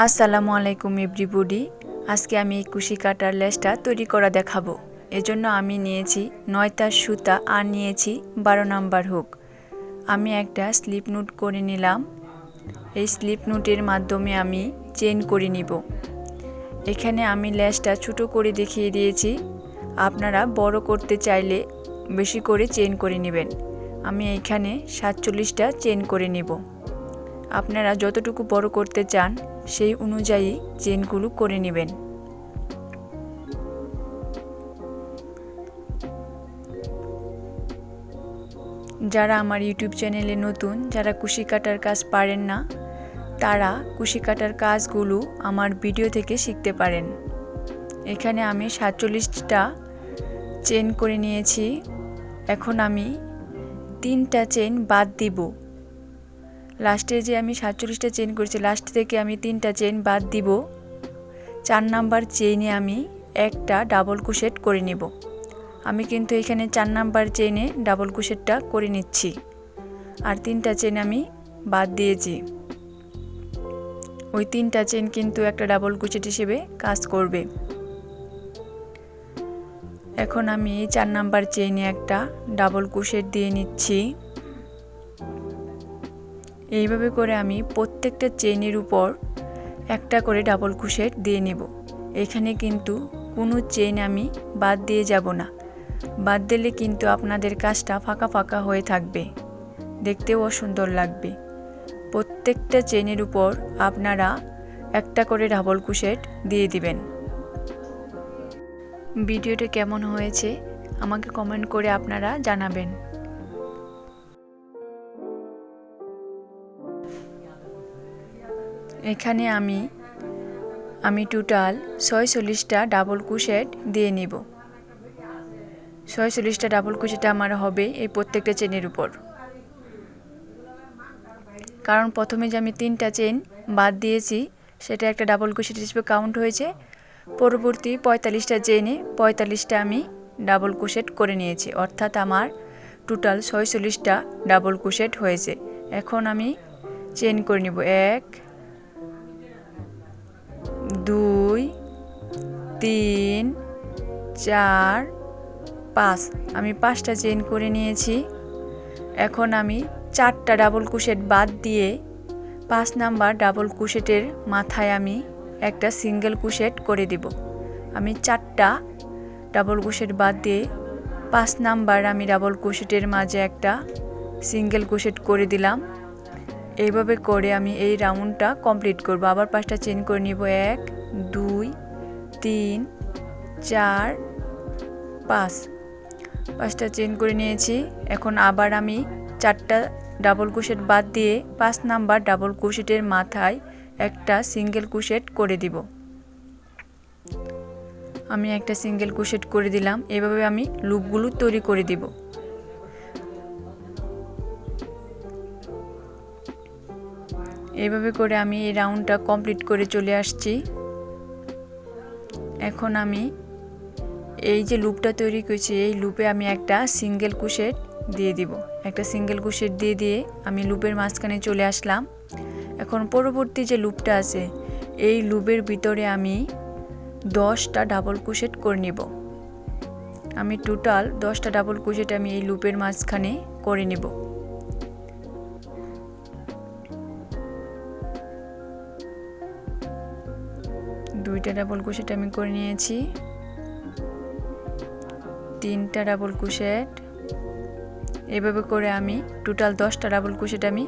আসসালামু আলাইকুম এভরিবডি। আজকে আমি এই কুশি কাটার লেসটা তৈরি করা দেখাবো। এজন্য আমি নিয়েছি 9 তার সুতা আর নিয়েছি 12 নাম্বার হুক। আমি একটা স্লিপ নোট করে নিলাম। এই স্লিপ নোটের মাধ্যমে আমি চেইন করে নিব। এখানে আমি লেসটা ছোট করে দেখিয়ে দিয়েছি, আপনারা বড় করতে চাইলে বেশি করে চেইন করে নেবেন। আমি এখানে 47টা চেইন করে নিব। আপনারা যতটুকু বড় করতে চান সেই অনুযায়ী চেইনগুলো করে নেবেন। যারা আমার ইউটিউব চ্যানেলে নতুন, যারা কুশি কাটার কাজ পারেন না, তারা কুশি কাটার কাজগুলো আমার ভিডিও থেকে শিখতে পারেন। এখানে আমি 47টা চেইন করে নিয়েছি। এখন আমি 3টা চেইন বাদ দিব। লাস্টে যে আমি 47টা চেইন করেছি, লাস্ট থেকে আমি 3টা চেইন বাদ দিব। 4 নাম্বার চেইনে আমি একটা ডাবল ক্রোশেট করে নিব। আমি কিন্তু এখানে 4 নাম্বার চেইনে ডাবল ক্রোশেটটা করে নিচ্ছি, আর 3টা চেইন আমি বাদ দিয়েছি। ওই 3টা চেইন কিন্তু একটা ডাবল ক্রোশেট হিসেবে কাজ করবে। এখন আমি 4 নাম্বার চেইনে একটা ডাবল ক্রোশেট দিয়ে নিচ্ছি। এইভাবে করে আমি প্রত্যেকটা চেইনের উপর একটা করে ডাবল ক্রোশেট দিয়ে নেব। এখানে কিন্তু কোনো চেইন আমি বাদ দিয়ে যাব না। বাদ দিলে কিন্তু আপনাদের কাজটা ফাঁকা ফাঁকা হয়ে থাকবে, দেখতেও অসুন্দর লাগবে। প্রত্যেকটা চেইনের উপর আপনারা একটা করে ডাবল ক্রোশেট দিয়ে দিবেন। ভিডিওটা কেমন হয়েছে আমাকে কমেন্ট করে আপনারা জানাবেন। এখানে আমি টোটাল 46টা ডাবল ক্রোশেট দিয়ে নিব। 46টা ডাবল ক্রোশেট আমার হবে এই প্রত্যেকটা চেইনের উপর। কারণ প্রথমে যে আমি 3টা চেইন বাদ দিয়েছি সেটা একটা ডাবল ক্রোশেট হিসেবে কাউন্ট হয়েছে। পরবর্তী 45টা চেইনে 45টা আমি ডাবল ক্রোশেট করে নিয়েছি, অর্থাৎ আমার টোটাল 46টা ডাবল ক্রোশেট হয়েছে। এখন আমি চেইন করে নিব 1 2 3 4 5। আমি 5টা চেইন করে নিয়েছি। এখন আমি 4টা ডাবল ক্রোশেট বাদ দিয়ে 5 নাম্বার ডাবল ক্রোশেটের মাথায় আমি একটা সিঙ্গেল ক্রোশেট করে দেব। আমি 4টা ডাবল ক্রোশেট বাদ দিয়ে 5 নাম্বার আমি ডাবল ক্রোশেটের মাঝে একটা সিঙ্গেল ক্রোশেট করে দিলাম। এইভাবে করে আমি এই রাউন্ডটা কমপ্লিট করব। আবার 5টা চেইন করে নিব 1 2 3 4 5। 5টা চেইন করে নিয়েছি। এখন আবার আমি 4টা ডাবল ক্রোশেট বাদ দিয়ে 5 নাম্বার ডাবল ক্রোশেটের মাথায় একটা সিঙ্গেল ক্রোশেট করে দিব। আমি একটা সিঙ্গেল ক্রোশেট করে দিলাম। এভাবে আমি লুপগুলো তৈরি করে দিব। এইভাবে করে আমি এই রাউন্ডটা কমপ্লিট করে চলে আসছি। এখন আমি এই যে লুপটা তৈরি করেছি এই লুপে আমি একটা সিঙ্গেল ক্রোশেট দিয়ে দিব। একটা সিঙ্গেল ক্রোশেট দিয়ে আমি লুপের মাঝখানে চলে আসলাম। এখন পরবর্তী যে লুপটা আছে এই লুপের ভিতরে আমি 10টা ডাবল ক্রোশেট করে নিব। আমি টোটাল 10টা ডাবল ক্রোশেট আমি এই লুপের মাঝখানে করে নিব। দুইটা ডাবল ক্রোশেট আমি করে নিয়েছি। 3টা ডাবল ক্রোশেট। এভাবে করে আমি টোটাল 10টা ডাবল ক্রোশেট আমি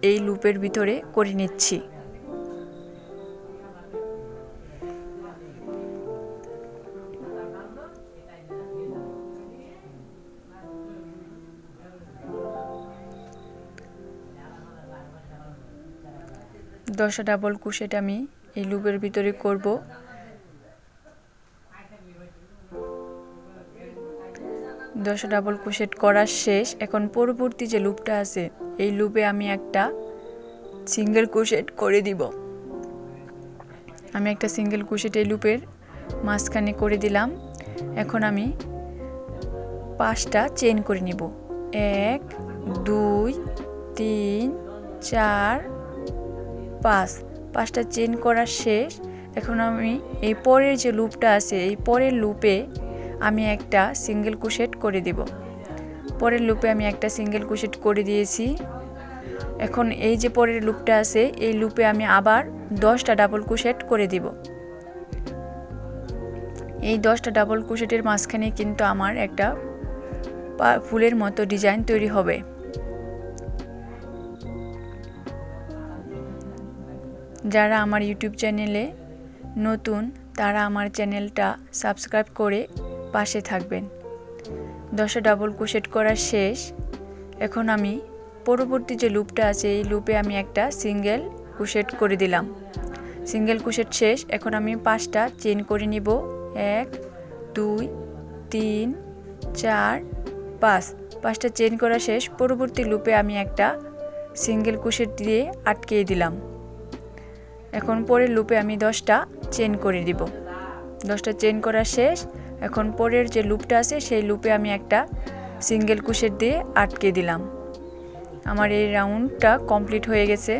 এই লুপের ভিতরে করে নিচ্ছি। দশটা ডাবল ক্রোশেট আমি এই লুপের ভিতরে করব। দশটা ডাবল ক্রোশেট করা শেষ। এখন পরবর্তী যে লুপটা আছে এই লুপে আমি একটা সিঙ্গেল ক্রোশেট করে দিব। আমি একটা সিঙ্গেল ক্রোশেট এই লুপের মাঝখানে করে দিলাম। এখন আমি 5টা চেইন করে নিব। 1 2 3 4 5। 5টা চেইন করা শেষ। এখন আমি এই পরের যে লুপটা আছে এই পরের লুপে আমি একটা সিঙ্গেল ক্রোশেট করে দেব। পরের লুপে আমি একটা সিঙ্গেল ক্রোশেট করে দিয়েছি। এখন এই যে পরের লুপটা আছে এই লুপে আমি আবার 10টা ডাবল ক্রোশেট করে দিব। এই 10টা ডাবল ক্রোশেটের মাঝখানে কিন্তু আমার একটা ফুলের মতো ডিজাইন তৈরি হবে। যারা আমার ইউটিউব চ্যানেলে নতুন তারা আমার চ্যানেলটা সাবস্ক্রাইব করে পাশে থাকবেন। 10টা ডাবল ক্রোশেট করা শেষ। এখন আমি পরবর্তী যে লুপটা আছে এই লুপে আমি একটা সিঙ্গেল ক্রোশেট করে দিলাম। সিঙ্গেল ক্রোশেট শেষ। এখন আমি 5টা চেইন করে নিব। 1 2 3 4 5। 5টা চেইন করা শেষ। পরবর্তী লুপে আমি একটা সিঙ্গেল ক্রোশেট দিয়ে আটকিয়ে দিলাম। এখন পরের লুপে আমি 10টা চেইন করে দিব। 10টা চেইন করা শেষ। এখন পরের যে লুপটা আছে সেই লুপে আমি একটা সিঙ্গেল ক্রোশেট দিয়ে আটকে দিলাম। আমার এই রাউন্ডটা কমপ্লিট হয়ে গেছে।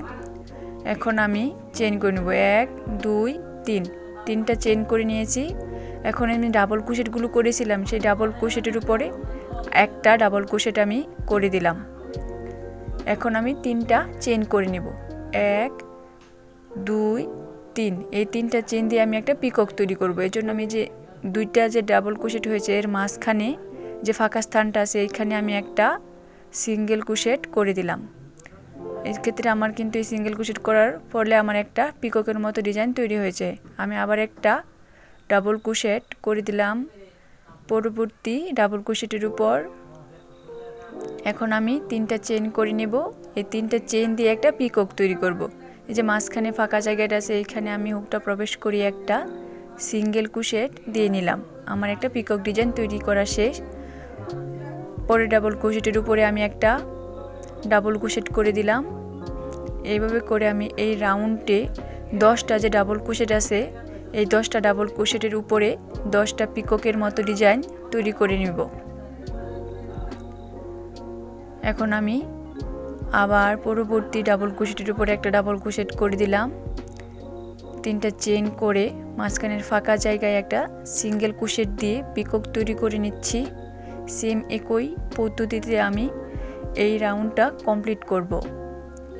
এখন আমি চেইন করে নেব। 1 2 3। 3টা চেইন করে নিয়েছি। এখন আমি ডাবল ক্রোশেটগুলো করেছিলাম সেই ডাবল ক্রোশেটের উপরে একটা ডাবল ক্রোশেট আমি করে দিলাম। এখন আমি 3টা চেইন করে নেব। 1 2 3। এই 3টা চেইন দিয়ে আমি একটা পিকক তৈরি করব। এর জন্য আমি যে 2টা যে ডাবল ক্রোশেট হয়েছে এর মাঝখানে যে ফাঁকা স্থানটা আছে এইখানে আমি একটা সিঙ্গেল ক্রোশেট করে দিলাম। এই ক্ষেত্রে আমার কিন্তু এই সিঙ্গেল ক্রোশেট করার ফলে আমার একটা পিককের মতো ডিজাইন তৈরি হয়েছে। আমি আবার একটা ডাবল ক্রোশেট করে দিলাম পরবর্তী ডাবল ক্রোশেটের উপর। এখন আমি 3টা চেইন করে নেব। এই 3টা চেইন দিয়ে একটা পিকক তৈরি করব। এই যে মাঝখানে ফাঁকা জায়গাটা আছে এইখানে আমি হুকটা প্রবেশ করি একটা সিঙ্গেল ক্রোশেট দিয়ে নিলাম। আমার একটা পিকক ডিজাইন তৈরি করা শেষ। পরে ডাবল ক্রোশেটের উপরে আমি একটা ডাবল ক্রোশেট করে দিলাম। এইভাবে করে আমি এই রাউন্ডে 10টা যে ডাবল ক্রোশেট আছে এই 10টা ডাবল ক্রোশেটের উপরে 10টা পিককের মতো ডিজাইন তৈরি করে নেব। এখন আমি আবার পরবর্তী ডাবল ক্রোশেটের উপরে একটা ডাবল ক্রোশেট করে দিলাম। 3টা চেইন করে মাঝখানের ফাঁকা জায়গায় একটা সিঙ্গেল ক্রোশেট দিয়ে পিকক তৈরি করে নিচ্ছি। সেম একই পদ্ধতিতে আমি এই রাউন্ডটা কমপ্লিট করব।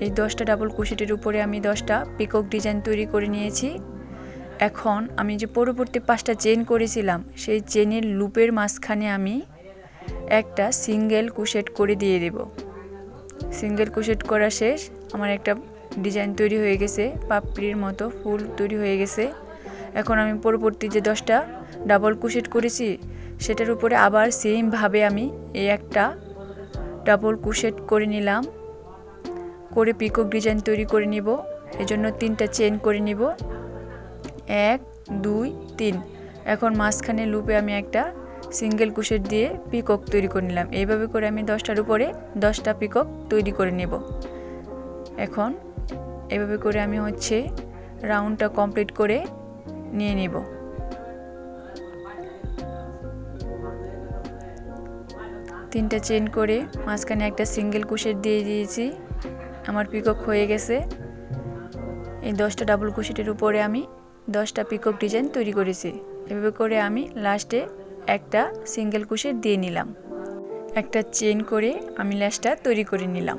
এই 10টা ডাবল ক্রোশেটের উপরে আমি 10টা পিকক ডিজাইন তৈরি করে নিয়েছি। এখন আমি যে পরবর্তী 5টা চেইন করেছিলাম সেই চেইনের লুপের মাঝখানে আমি একটা সিঙ্গেল ক্রোশেট করে দিয়ে দেব। সিঙ্গেল ক্রোশেট করা শেষ। আমার একটা ডিজাইন তৈরি হয়ে গেছে, পাপড়ির মতো ফুল তৈরি হয়ে গেছে। এখন আমি পরবর্তী যে 10টা ডাবল ক্রোশেট করেছি সেটার উপরে আবার সেমভাবে আমি এই একটা ডাবল ক্রোশেট করে নিলাম, করে পিকক ডিজাইন তৈরি করে নিব। এজন্য 3টা চেইন করে নিব। 1 2 3। এখন মাঝখানে লুপে আমি একটা সিঙ্গেল ক্রোশেট দিয়ে পিকক তৈরি করে নিলাম। এইভাবে করে আমি 10টার উপরে 10টা পিকক তৈরি করে নেব। এখন এভাবে করে আমি রাউন্ডটা কমপ্লিট করে নিয়ে নেব। তিনটা চেইন করে মাঝখানে একটা সিঙ্গেল ক্রোশেট দিয়ে দিয়েছি। আমার পিকক হয়ে গেছে। এই 10টা ডাবল ক্রোশেটের উপরে আমি 10টা পিকক ডিজাইন তৈরি করেছি। এভাবে করে আমি লাস্টে একটা সিঙ্গেল ক্রোশেট দিয়ে নিলাম। একটা চেইন করে আমি ল্যাসটা তৈরি করে নিলাম।